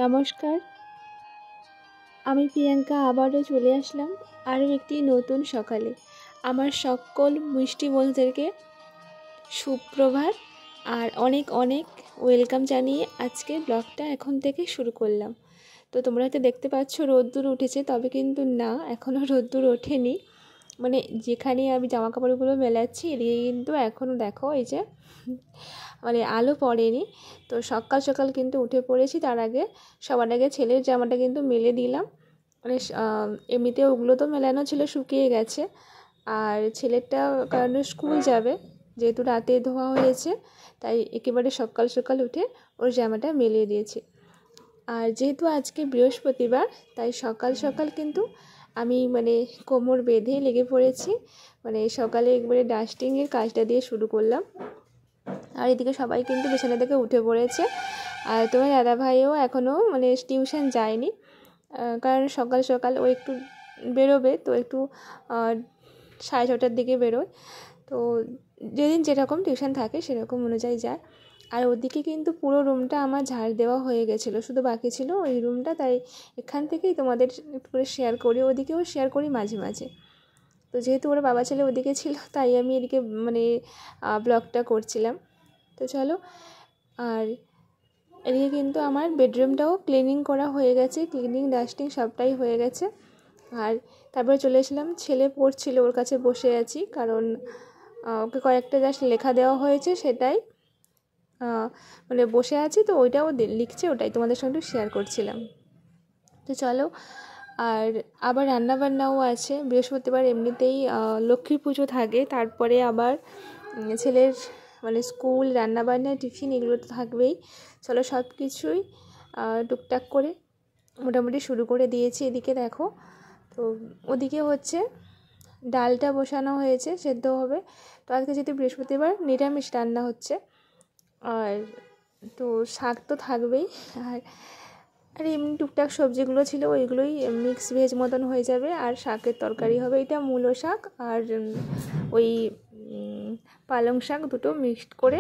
নমস্কার, আমি প্রিয়াঙ্কা আবারও চলে আসলাম আরও একটি নতুন সকালে। আমার সকল মিষ্টি বন্ধুদেরকে সুপ্রভাত আর অনেক অনেক ওয়েলকাম জানিয়ে আজকে ব্লগটা এখন থেকে শুরু করলাম। তো তোমরা হয়তো দেখতে পাচ্ছ রোদ্দুর উঠেছে, তবে কিন্তু না, এখনও রোদ্দুর ওঠেনি। মানে যেখানে আমি জামা কাপড়গুলো মেলাচ্ছি এদিকে কিন্তু এখনও দেখো এই যে মানে আলো পড়েনি। তো সকাল সকাল কিন্তু উঠে পড়েছি। তার আগে সবার আগে ছেলের জামাটা কিন্তু মেলে দিলাম। মানে এমনিতে ওগুলো তো মেলানো ছিল, শুকিয়ে গেছে। আর ছেলেরটা কারণ স্কুল যাবে, যেহেতু রাতে ধোয়া হয়েছে, তাই একেবারে সকাল সকাল উঠে ওর জামাটা মেলে দিয়েছি। আর যেহেতু আজকে বৃহস্পতিবার, তাই সকাল সকাল কিন্তু আমি মানে কোমর বেঁধে লেগে পড়েছি। মানে সকালে একবারে ডাস্টিংয়ের কাজটা দিয়ে শুরু করলাম। আর এদিকে সবাই কিন্তু বিছানা থেকে উঠে পড়েছে। আর তোমার দাদাভাইও এখনও মানে টিউশন যায়নি, কারণ সকাল সকাল ও একটু বেরোবে, তো একটু 6:30টার দিকে বেরোয়। তো যেদিন যেরকম টিউশন থাকে সেরকম অনুযায়ী যায়। আর ওদিকে কিন্তু পুরো রুমটা আমার ঝাড় দেওয়া হয়ে গেছিলো, শুধু বাকি ছিল ওই রুমটা। তাই এখান থেকেই তোমাদের একটু করে শেয়ার করি, ওদিকেও শেয়ার করি মাঝে মাঝে। তো যেহেতু ওরা বাবা ছেলে ওদিকে ছিল, তাই আমি এদিকে মানে ব্লগটা করছিলাম। তো চলো। আর এদিকে কিন্তু আমার বেডরুমটাও ক্লিনিং করা হয়ে গেছে, ক্লিনিং ডাস্টিং সবটাই হয়ে গেছে। আর তারপরে চলে এসলাম, ছেলে পড়ছিল, ওর কাছে বসে আছি, কারণ ওকে কয়েকটা জাস্ট লেখা দেওয়া হয়েছে, সেটাই মানে বসে আছি। তো ওইটাও লিখছে, ওটাই তোমাদের সঙ্গে শেয়ার করছিলাম। তো চলো। আর আবার রান্নাবান্নাও আছে, বৃহস্পতিবার এমনিতেই লক্ষ্মী পুজো থাকে, তারপরে আবার ছেলের মানে স্কুল, রান্নাবান্না, টিফিন এগুলো তো থাকবেই। চলো সব কিছুই টুকটাক করে মোটামুটি শুরু করে দিয়েছি। এদিকে দেখো, তো ওদিকে হচ্ছে ডালটা বসানো হয়েছে, সেদ্ধ হবে। তো আজকে যেহেতু বৃহস্পতিবার নিরামিষ রান্না হচ্ছে। আর তো শাক তো থাকবেই। আর এমনি টুকটাক সবজিগুলো ছিল, ওইগুলোই মিক্স ভেজ মতন হয়ে যাবে। আর শাকের তরকারি হবে, এটা মূলো শাক আর ওই পালং শাক, দুটো মিক্সড করে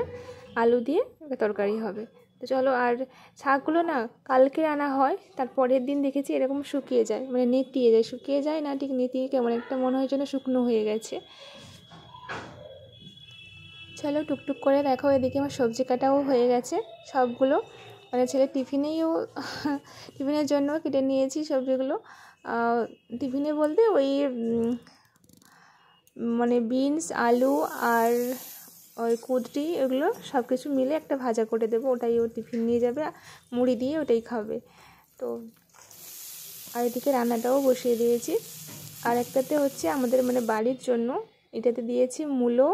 আলু দিয়ে তরকারি হবে। তো চলো। আর শাকগুলো না কালকে আনা হয়, তার পরের দিন দেখেছি এরকম শুকিয়ে যায়, মানে নেতিয়ে যায়, শুকিয়ে যায় না ঠিক, নেতিয়ে কেমন একটা মনে হয় যেন শুকনো হয়ে গেছে। চলো টুকটুক করে দেখো, এদিকে আমার সবজি কাটাও হয়ে গেছে সবগুলো। মানে ছেলে টিফিনের জন্য কেটে নিয়েছি সবজিগুলো। টিফিনে বলতে ওই মানে বিনস, আলু আর ওই কুদরি, এগুলো সব কিছু মিলে একটা ভাজা করে দেবো, ওটাই ও টিফিন নিয়ে যাবে, মুড়ি দিয়ে ওটাই খাবে। তো আর এদিকে রান্নাটাও বসিয়ে দিয়েছি। আর একটাতে হচ্ছে আমাদের মানে বাড়ির জন্য, এটাতে দিয়েছি মূলো,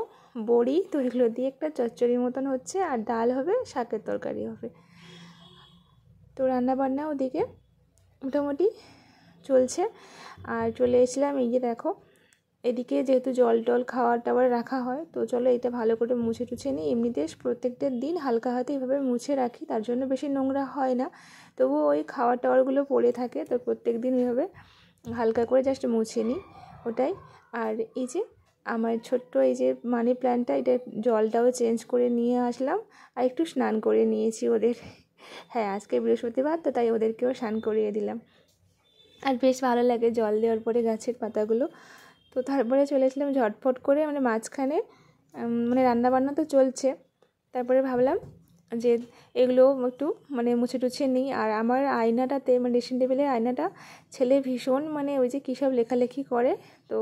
বড়ি, তো এগুলো দিয়ে একটা চচ্চড়ির মতন হচ্ছে। আর ডাল হবে, শাকের তরকারি হবে। তো রান্নাবান্না ওদিকে মোটামুটি চলছে। আর চলে এসেছিলাম, এই যে দেখো, এদিকে যেহেতু জল টল খাওয়ার টাওয়ার রাখা হয়, তো চলো এটা ভালো করে মুছে টুছে নিই। এমনিতে প্রত্যেকটা দিন হালকা হাতে এইভাবে মুছে রাখি, তার জন্য বেশি নোংরা হয় না। তবুও ওই খাওয়ার টাওয়ারগুলো পড়ে থাকে, তো প্রত্যেক দিন এইভাবে হালকা করে জাস্ট মুছে নিই, ওটাই। আর এই যে আমার ছোট্ট এই যে মানি প্ল্যান্টটা, এটা জলটাও চেঞ্জ করে নিয়ে আসলাম। আর একটু স্নান করে নিয়েছি ওদের। হ্যাঁ, আজকে বৃহস্পতিবার, তো তাই ওদেরকেও স্নান করিয়ে দিলাম। আর বেশ ভালো লাগে জল দেওয়ার পরে গাছের পাতাগুলো। তো তারপরে চলেছিলাম ঝটফট করে, মানে মাঝখানে মানে রান্নাবান্না তো চলছে, তারপরে ভাবলাম যে এগুলো একটু মানে মুছে টুছে নিই। আর আমার আয়নাটাতে, মানে ড্রেসিং টেবিলের আয়নাটা, ছেলে ভীষণ মানে ওই যে কী সব লেখালেখি করে, তো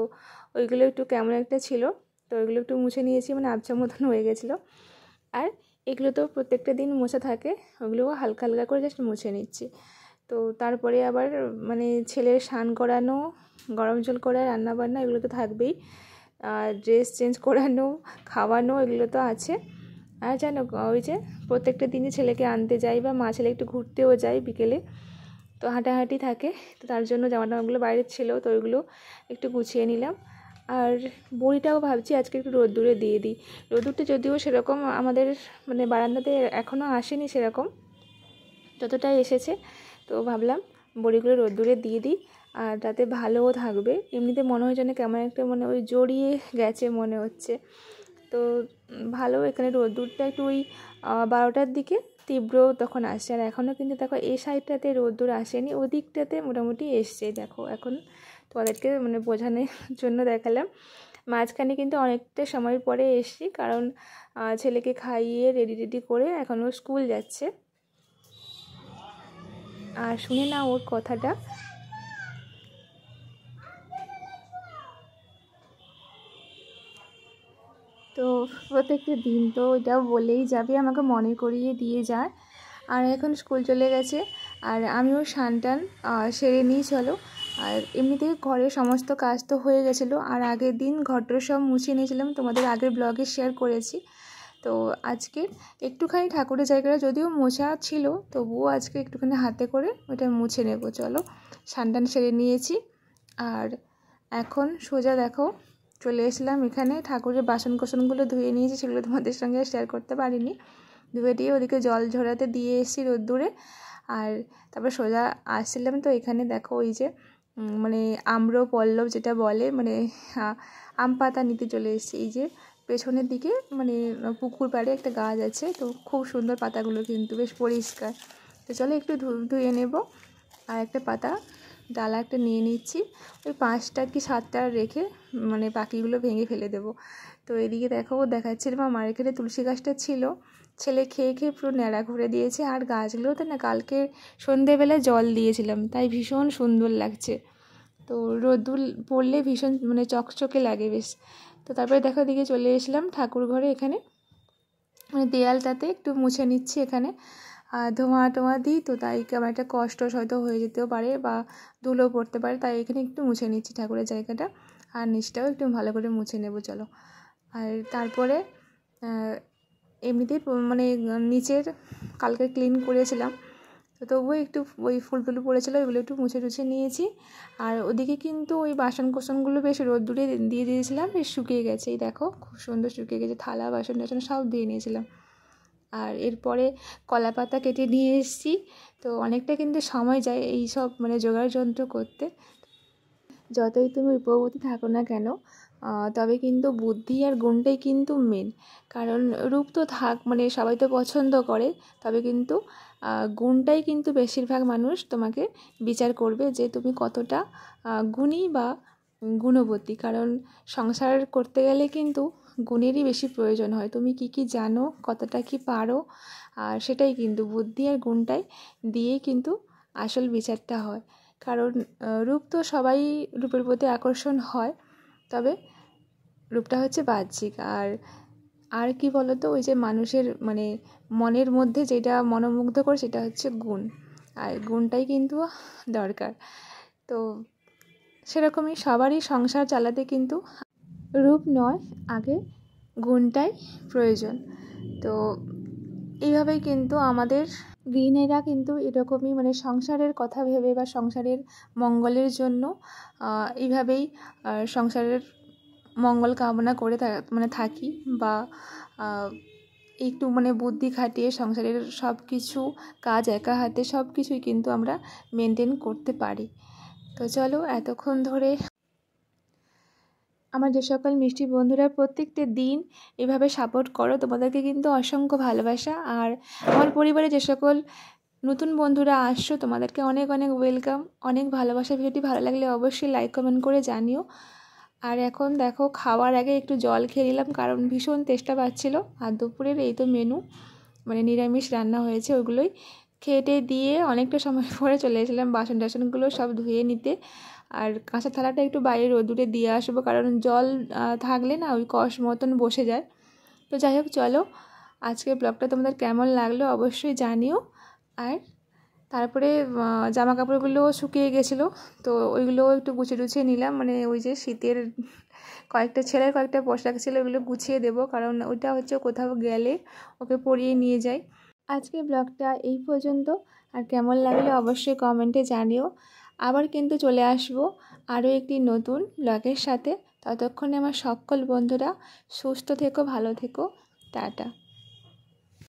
ওইগুলো একটু কেমন একটা ছিল, তো ওইগুলো একটু মুছে নিয়েছি, মানে আবছা মতন হয়ে গেছিলো। আর এগুলো তো প্রত্যেকটা দিন মোছা থাকে, ওগুলোও হালকা হালকা করে জাস্ট মুছে নিচ্ছি। তো তারপরে আবার মানে ছেলের স্নান করানো, গরম জল করা, রান্নাবান্না এগুলো তো থাকবেই। আর ড্রেস চেঞ্জ করানো, খাওয়ানো, এগুলো তো আছে। আর জানো, ওই যে প্রত্যেকটা দিনই ছেলেকে আনতে যাই, বা মা ছেলে একটু ঘুরতেও যাই বিকেলে, তো হাঁটাহাঁটি থাকে। তো তার জন্য জামা টামাগুলো বাইরে ছিল, তো ওইগুলো একটু গুছিয়ে নিলাম। আর বড়িটাও ভাবছি আজকে একটু রোদ্দুরে দিয়ে দিই। রোদ্দুরটা যদিও সেরকম আমাদের মানে বারান্দাতে এখনও আসেনি সেরকম, যতটাই এসেছে, তো ভাবলাম বড়িগুলো রোদ্দুরে দিয়ে দিই, আর তাতে ভালোও থাকবে। এমনিতে মনে হয় যেন কেমন একটা মানে ওই জড়িয়ে গেছে মনে হচ্ছে। তো ভালো, এখানে রোদ্দুরটা একটু ওই 12টার দিকে তীব্র তখন আসছে। আর এখনও কিন্তু দেখো এই সাইডটাতে রোদ্দুর আসেনি, ওদিকটাতে মোটামুটি এসছে। দেখো এখন তোমাদেরকে মানে বোঝানোর জন্য দেখালাম। মাঝখানে কিন্তু অনেকটা সময় পরে এসছি, কারণ ছেলেকে খাইয়ে রেডি করে এখনও স্কুল যাচ্ছে। আর শুনে না ওর কথাটা। তো প্রত্যেকটা দিন তো এটাও বলেই যাবে, আমাকে মনে করিয়ে দিয়ে যায়। আর এখন স্কুল চলে গেছে, আর আমিও স্নান সেরে নিই চলো। আর এমনিতে ঘরের সমস্ত কাজ তো হয়ে গেছিলো, আর আগের দিন ঘরটা সব মুছে নিয়েছিলাম, তোমাদের আগের ব্লগে শেয়ার করেছি। তো আজকে একটুখানি ঠাকুরের জায়গাটা যদিও মোছা ছিল, তবুও আজকে একটুখানি হাতে করে ওটা মুছে নেবো। চলো, স্নান সেরে নিয়েছি, আর এখন সোজা দেখো চলে এসলাম এখানে। ঠাকুরের বাসন কোসনগুলো ধুয়ে নিয়েছি, সেগুলো তোমাদের সঙ্গে শেয়ার করতে পারিনি। ধুয়ে দিয়ে ওদিকে জল ঝরাতে দিয়ে এসেছি রোদ্দুরে। আর তারপর সোজা আসছিলাম, তো এখানে দেখো ওই যে মানে আম্রপল্লব যেটা বলে, মানে আম পাতা নিতে চলে এসেছি। এই যে পেছনের দিকে মানে পুকুর পাড়ে একটা গাছ আছে, তো খুব সুন্দর পাতাগুলো, কিন্তু বেশ পরিষ্কার। তো চলো একটু ধুয়ে নেব। আর একটা পাতা ডালা একটা নিয়ে নিচ্ছি, ওই 5টা কি 7টা রেখে মানে বাকিগুলো ভেঙে ফেলে দেবো। তো এদিকে দেখো দেখাচ্ছিলাম আমার এখানে তুলসী গাছটা ছিল, ছেলে খেয়ে পুরো ন্যাড়া করে দিয়েছে। আর গাছগুলোতে না কালকে সন্ধেবেলায় জল দিয়েছিলাম, তাই ভীষণ সুন্দর লাগছে। তো রোদ্দুর পড়লে ভীষণ মানে চকচকে লাগে বেশ। তো তারপরে দেখো দিকে চলে এসলাম ঠাকুর ঘরে। এখানে মানে দেয়ালটাতে একটু মুছে নিচ্ছি, এখানে ধোঁয়া টোঁয়া দিই, তো তাই কেমন একটা কষ্ট হয়তো হয়ে যেতেও পারে বা ধুলো পড়তে পারে, তাই এখানে একটু মুছে নিচ্ছি ঠাকুরের জায়গাটা। আর নিচটাও একটু ভালো করে মুছে নেব চলো। আর তারপরে এমনিতেই মানে নিচের কালকে ক্লিন করেছিলাম, তো তবুও একটু ওই ফুলগুলো পড়েছিলো, ওইগুলো একটু মুছে টুছে নিয়েছি। আর ওদিকে কিন্তু ওই বাসন কোসনগুলো বেশ রোদ্দুরে দিয়ে দিয়েছিলাম, বেশ শুকিয়ে গেছে। এই দেখো খুব সুন্দর শুকিয়ে গেছে, থালা বাসন টাসন সব দিয়ে নিয়েছিলাম। আর এরপরে কলা পাতা কেটে নিয়ে এসেছি। তো অনেকটা কিন্তু সময় যায় এই সব মানে জোগাড় যন্ত্র করতে। যতই তুমি রূপবতী থাকো না কেন, তবে কিন্তু বুদ্ধি আর গুণটাই কিন্তু মেন। কারণ রূপ তো মানে সবাই তো পছন্দ করে, তবে কিন্তু গুণটাই কিন্তু বেশিরভাগ মানুষ তোমাকে বিচার করবে যে তুমি কতটা গুণী বা গুণবতী। কারণ সংসার করতে গেলে কিন্তু গুণেরই বেশি প্রয়োজন হয়। তুমি কি জানো, কতটা কি পারো, আর সেটাই কিন্তু বুদ্ধি আর গুণটাই দিয়েই কিন্তু আসল বিচারটা হয়। কারণ রূপ তো সবাই রূপের প্রতি আকর্ষণ হয়, তবে রূপটা হচ্ছে বাহ্যিক। আর কি বলতো, ওই যে মানুষের মানে মনের মধ্যে যেটা মনোমুগ্ধ করে সেটা হচ্ছে গুণ, আর গুণটাই কিন্তু দরকার। তো সেরকমই সবারই সংসার চালাতে কিন্তু রূপ নয়, আগে গুণটাই প্রয়োজন। তো এইভাবেই কিন্তু আমাদের গৃহিণীরা কিন্তু এরকমই মানে সংসারের কথা ভেবে বা সংসারের মঙ্গলের জন্য এইভাবেই সংসারের মঙ্গল কামনা করে মানে থাকি, বা একটু মানে বুদ্ধি খাটিয়ে সংসারের সব কিছু কাজ একা হাতে সব কিছুই কিন্তু আমরা মেনটেন করতে পারি। তো চলো, এতক্ষণ ধরে আমার যে সকল মিষ্টি বন্ধুরা প্রত্যেকটা দিন এভাবে সাপোর্ট করো, তোমাদেরকে কিন্তু অসংখ্য ভালোবাসা। আর আমার পরিবারে যে সকল নতুন বন্ধুরা আসছো, তোমাদেরকে অনেক অনেক ওয়েলকাম, অনেক ভালোবাসা। ভিডিওটি ভালো লাগলে অবশ্যই লাইক কমেন্ট করে জানিও। আর এখন দেখো খাওয়ার আগে একটু জল খেয়ে নিলাম, কারণ ভীষণ তেষ্টা পাচ্ছিলো। আর দুপুরের এই তো মেনু মানে নিরামিষ রান্না হয়েছে, ওইগুলোই খেটে দিয়ে অনেকটা সময় পরে চলে এসেছিলাম বাসন টাসনগুলো সব ধুয়ে নিতে। আর কাঁচা থালাটা একটু বাইরে রোদ্দুরে দিয়ে আসবো, কারণ জল থাকলে না ওই কষ মতন বসে যায়। তো যাই হোক, চলো আজকের ব্লগটা তোমাদের কেমন লাগলো অবশ্যই জানিও। আর তারপরে জামা কাপড়গুলো শুকিয়ে গেছিলো, তো ওইগুলো একটু গুছিয়ে নিলাম। মানে ওই যে শীতের কয়েকটা ছেলের কয়েকটা পোশাক ছিল, ওইগুলো গুছিয়ে দেবো, কারণ ওইটা হচ্ছে কোথাও গেলে ওকে পরিয়ে নিয়ে যাই। আজকে ব্লগটা এই পর্যন্ত, আর কেমন লাগলে অবশ্যই কমেন্টে জানিও। আবার কিন্তু চলে আসবো আরও একটি নতুন ব্লগের সাথে। ততক্ষণে আমার সকল বন্ধুরা সুস্থ থেকো, ভালো থেকো, টাটা।